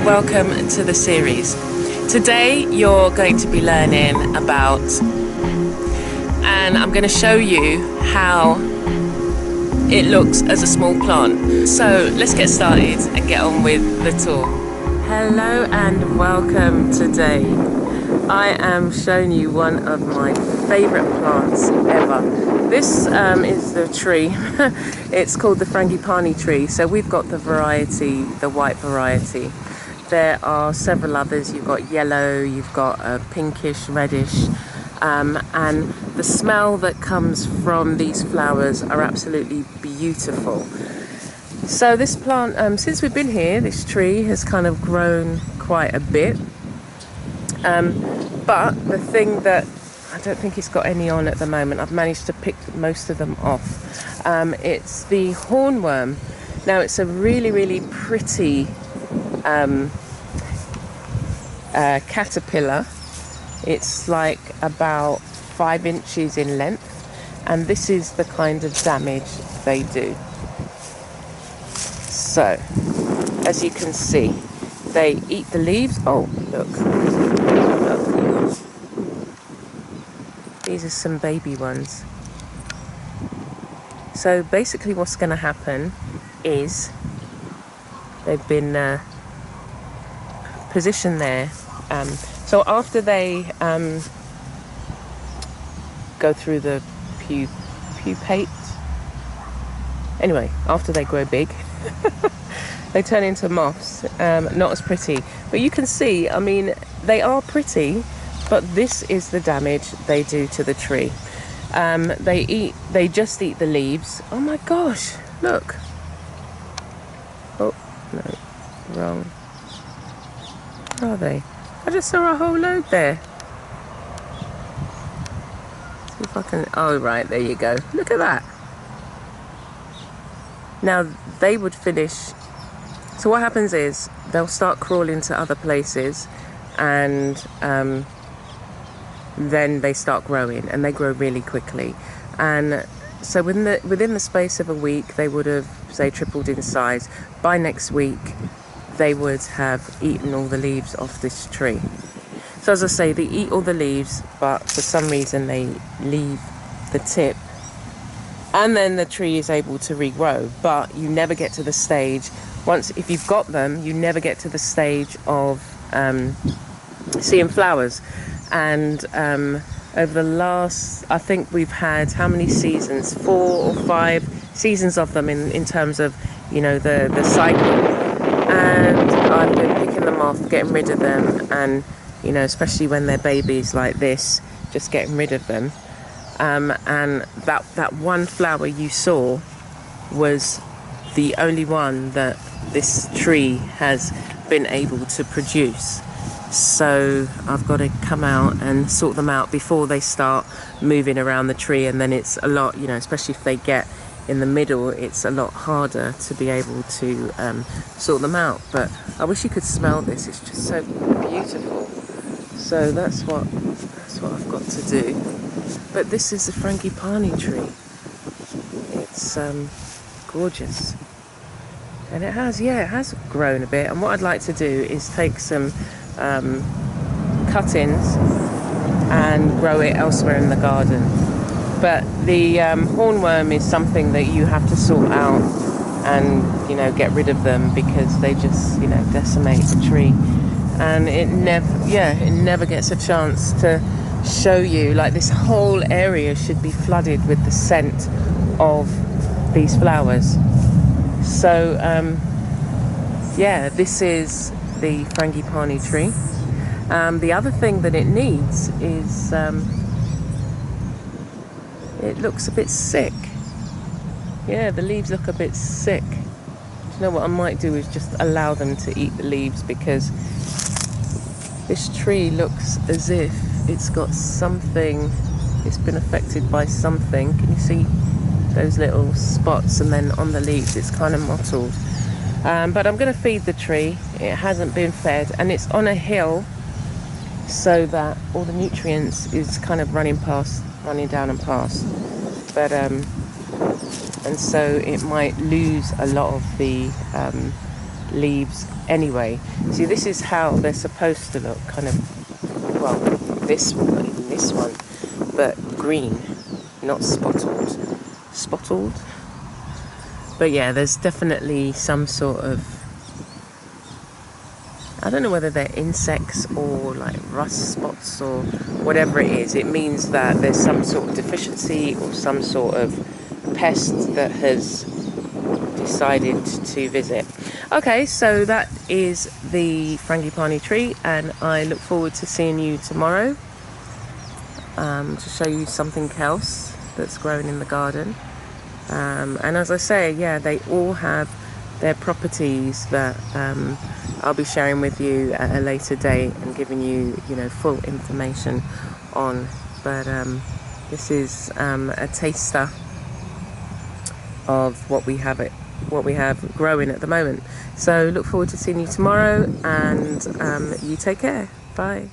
welcome to the series. Today you're going to be learning about, and I'm going to show you how it looks as a small plant. So let's get started and get on with the tour. Hello and welcome. Today I am showing you one of my favourite plants ever. This is the tree. It's called the Frangipani tree. So we've got the variety, the white variety. There are several others. You've got yellow, you've got a pinkish, reddish, and the smell that comes from these flowers are absolutely beautiful. So this plant, since we've been here, this tree has kind of grown quite a bit. But the thing that I don't think it's got any on at the moment, I've managed to pick most of them off. It's the hornworm. Now it's a really, really pretty caterpillar. It's like about 5 inches in length, and this is the kind of damage they do. So, as you can see, they eat the leaves. Oh, look. These are some baby ones. So basically what's going to happen is they've been positioned there. So after they go through the pupate, anyway, after they grow big, they turn into moths. Not as pretty, but you can see, I mean, they are pretty, but this is the damage they do to the tree. They just eat the leaves. Oh my gosh, look. Oh, no, wrong. Where are they? I just saw a whole load there. See if I can, oh right, there you go. Look at that. Now they would finish, so what happens is they'll start crawling to other places, and then they start growing, and they grow really quickly. And so within the space of a week, they would have, say, tripled in size. By next week, they would have eaten all the leaves off this tree. So as I say, they eat all the leaves, but for some reason they leave the tip, and then the tree is able to regrow. But you never get to the stage, if you've got them, you never get to the stage of seeing flowers. And over the last, I think we've had how many seasons? 4 or 5 seasons of them in terms of, you know, the cycle. And I've been picking them off, getting rid of them, and, you know, especially when they're babies like this, just getting rid of them. And that one flower you saw was the only one that this tree has been able to produce. So I've got to come out and sort them out before they start moving around the tree, and then it's a lot, you know, especially if they get in the middle, it's a lot harder to be able to sort them out. But I wish you could smell this, it's just so beautiful. So that's what I've got to do. But this is the Frangipani tree. It's gorgeous. And it has grown a bit. And what I'd like to do is take some cuttings and grow it elsewhere in the garden. But the hornworm is something that you have to sort out and, you know, get rid of them, because they just, you know, decimate the tree. And it never gets a chance to show you. Like, this whole area should be flooded with the scent of these flowers. So this is the Frangipani tree. The other thing that it needs is it looks a bit sick. Yeah, the leaves look a bit sick. Do you know what I might do is just allow them to eat the leaves, because this tree looks as if it's got something, it's been affected by something. Can you see those little spots? And then on the leaves it's kind of mottled. But I'm going to feed the tree. It hasn't been fed, and it's on a hill, so that all the nutrients is kind of running down and past. But and so it might lose a lot of the leaves anyway. See, this is how they're supposed to look, kind of, well, this one, not even this one, but green, not spotted. Spotted? But yeah, there's definitely some sort of, I don't know whether they're insects or like rust spots or whatever it is. It means that there's some sort of deficiency or some sort of pest that has decided to visit. Okay, so that is the Frangipani tree, and I look forward to seeing you tomorrow to show you something else that's growing in the garden. And as I say, yeah, they all have their properties that I'll be sharing with you at a later date and giving you, full information on. But this is a taster of what we have growing at the moment. So look forward to seeing you tomorrow, and you take care. Bye.